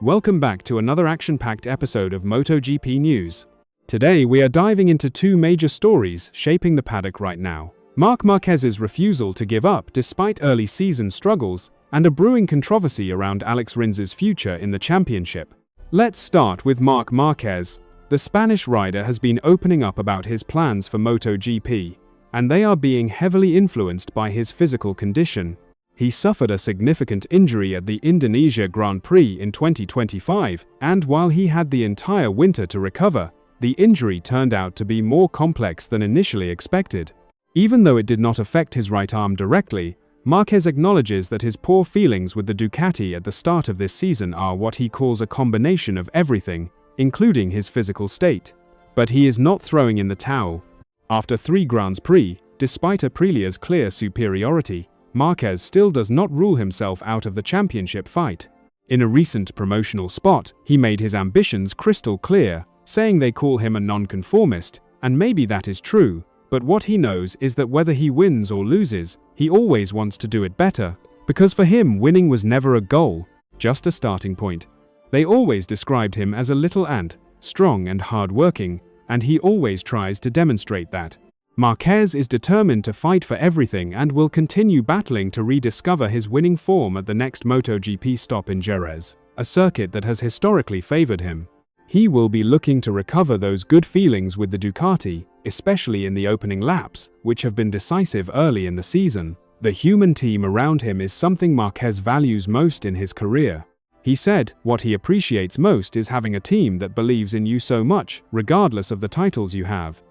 Welcome back to another action-packed episode of MotoGP News. Today we are diving into two major stories shaping the paddock right now. Marc Márquez's refusal to give up despite early season struggles, and a brewing controversy around Alex Rins's future in the championship. Let's start with Marc Márquez. The Spanish rider has been opening up about his plans for MotoGP, and they are being heavily influenced by his physical condition. He suffered a significant injury at the Indonesia Grand Prix in 2025, and while he had the entire winter to recover, the injury turned out to be more complex than initially expected. Even though it did not affect his right arm directly, Márquez acknowledges that his poor feelings with the Ducati at the start of this season are what he calls a combination of everything, including his physical state. But he is not throwing in the towel. After 3 Grands Prix, despite Aprilia's clear superiority, Márquez still does not rule himself out of the championship fight. In a recent promotional spot, he made his ambitions crystal clear, saying they call him a nonconformist, and maybe that is true, but what he knows is that whether he wins or loses, he always wants to do it better, because for him winning was never a goal, just a starting point. They always described him as a little ant, strong and hard-working, and he always tries to demonstrate that. Márquez is determined to fight for everything and will continue battling to rediscover his winning form at the next MotoGP stop in Jerez, a circuit that has historically favored him. He will be looking to recover those good feelings with the Ducati, especially in the opening laps, which have been decisive early in the season. The human team around him is something Márquez values most in his career. He said, "What he appreciates most is having a team that believes in you so much, regardless of the titles you have.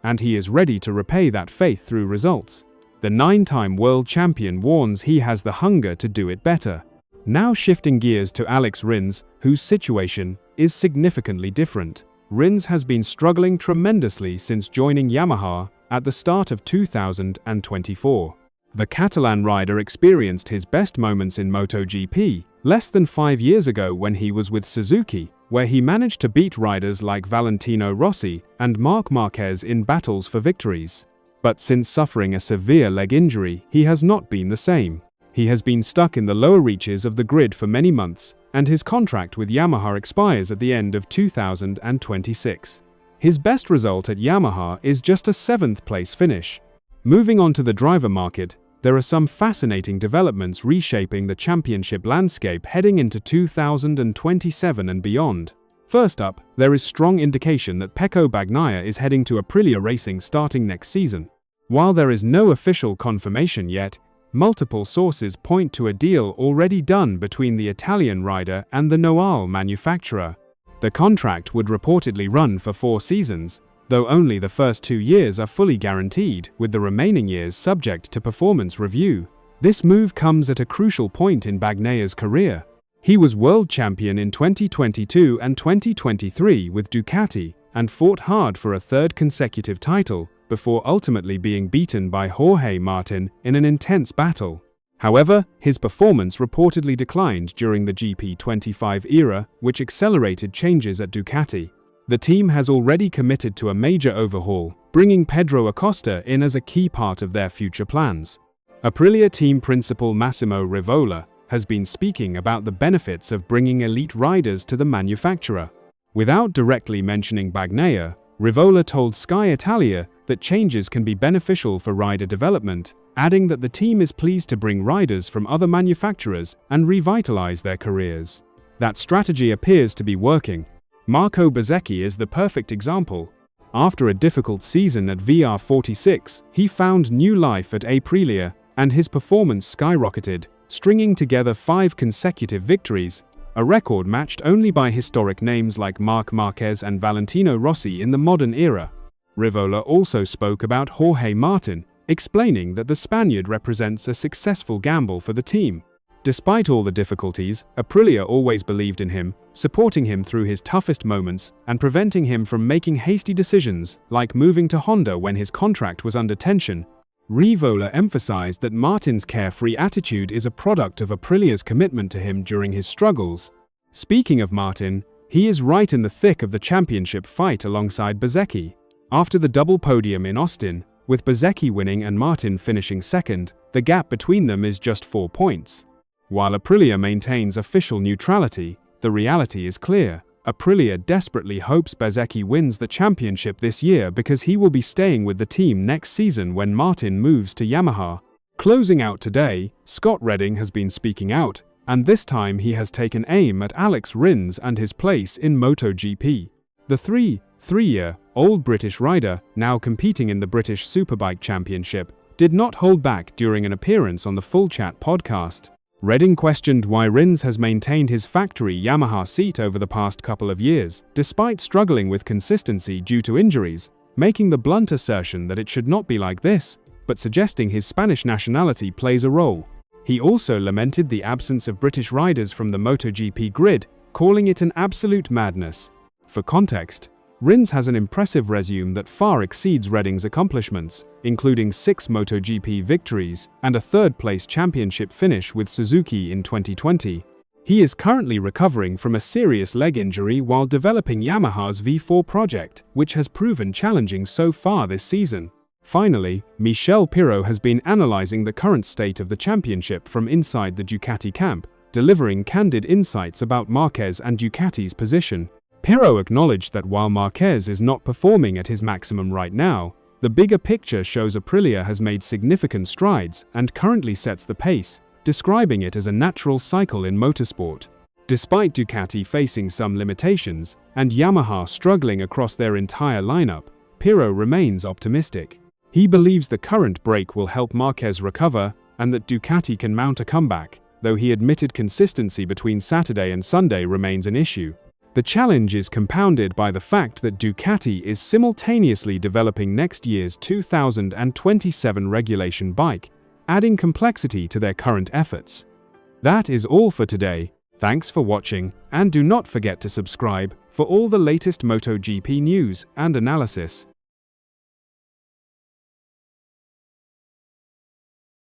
And he is ready to repay that faith through results." The 9-time world champion warns he has the hunger to do it better. Now shifting gears to Alex Rins, whose situation is significantly different. Rins has been struggling tremendously since joining Yamaha at the start of 2024. The Catalan rider experienced his best moments in MotoGP less than 5 years ago when he was with Suzuki, where he managed to beat riders like Valentino Rossi and Marc Márquez in battles for victories. But since suffering a severe leg injury, he has not been the same. He has been stuck in the lower reaches of the grid for many months, and his contract with Yamaha expires at the end of 2026. His best result at Yamaha is just a 7th place finish. Moving on to the driver market, there are some fascinating developments reshaping the championship landscape heading into 2027 and beyond. First up, there is strong indication that Pecco Bagnaia is heading to Aprilia Racing starting next season. While there is no official confirmation yet, multiple sources point to a deal already done between the Italian rider and the Noal manufacturer. The contract would reportedly run for 4 seasons, though only the first 2 years are fully guaranteed, with the remaining years subject to performance review. This move comes at a crucial point in Bagnaia's career. He was world champion in 2022 and 2023 with Ducati, and fought hard for a 3rd consecutive title, before ultimately being beaten by Jorge Martin in an intense battle. However, his performance reportedly declined during the GP25 era, which accelerated changes at Ducati. The team has already committed to a major overhaul, bringing Pedro Acosta in as a key part of their future plans. Aprilia team principal Massimo Rivola has been speaking about the benefits of bringing elite riders to the manufacturer. Without directly mentioning Bagnaia, Rivola told Sky Italia that changes can be beneficial for rider development, adding that the team is pleased to bring riders from other manufacturers and revitalize their careers. That strategy appears to be working. Marco Bezzecchi is the perfect example. After a difficult season at VR46, he found new life at Aprilia, and his performance skyrocketed, stringing together 5 consecutive victories, a record matched only by historic names like Marc Márquez and Valentino Rossi in the modern era. Rivola also spoke about Jorge Martin, explaining that the Spaniard represents a successful gamble for the team. Despite all the difficulties, Aprilia always believed in him, supporting him through his toughest moments and preventing him from making hasty decisions, like moving to Honda when his contract was under tension. Rivola emphasized that Martin's carefree attitude is a product of Aprilia's commitment to him during his struggles. Speaking of Martin, he is right in the thick of the championship fight alongside Bezzecchi. After the double podium in Austin, with Bezzecchi winning and Martin finishing second, the gap between them is just 4 points. While Aprilia maintains official neutrality, The reality is clear. Aprilia desperately hopes Bezzecchi wins the championship this year because he will be staying with the team next season when Martin moves to Yamaha. Closing out today, Scott Redding has been speaking out, and this time he has taken aim at Alex Rins and his place in MotoGP. The three-year-old British rider, now competing in the British Superbike Championship, did not hold back during an appearance on the Full Chat podcast. Redding questioned why Rins has maintained his factory Yamaha seat over the past couple of years, despite struggling with consistency due to injuries, making the blunt assertion that it should not be like this, but suggesting his Spanish nationality plays a role. He also lamented the absence of British riders from the MotoGP grid, calling it an absolute madness. For context, Rins has an impressive resume that far exceeds Redding's accomplishments, including 6 MotoGP victories and a third-place championship finish with Suzuki in 2020. He is currently recovering from a serious leg injury while developing Yamaha's V4 project, which has proven challenging so far this season. Finally, Michel Pirot has been analyzing the current state of the championship from inside the Ducati camp, delivering candid insights about Márquez and Ducati's position. Pirot acknowledged that while Márquez is not performing at his maximum right now, the bigger picture shows Aprilia has made significant strides and currently sets the pace, describing it as a natural cycle in motorsport. Despite Ducati facing some limitations and Yamaha struggling across their entire lineup, Pirot remains optimistic. He believes the current break will help Márquez recover and that Ducati can mount a comeback, though he admitted consistency between Saturday and Sunday remains an issue. The challenge is compounded by the fact that Ducati is simultaneously developing next year's 2027 regulation bike, adding complexity to their current efforts. That is all for today. Thanks for watching, and do not forget to subscribe for all the latest MotoGP news and analysis.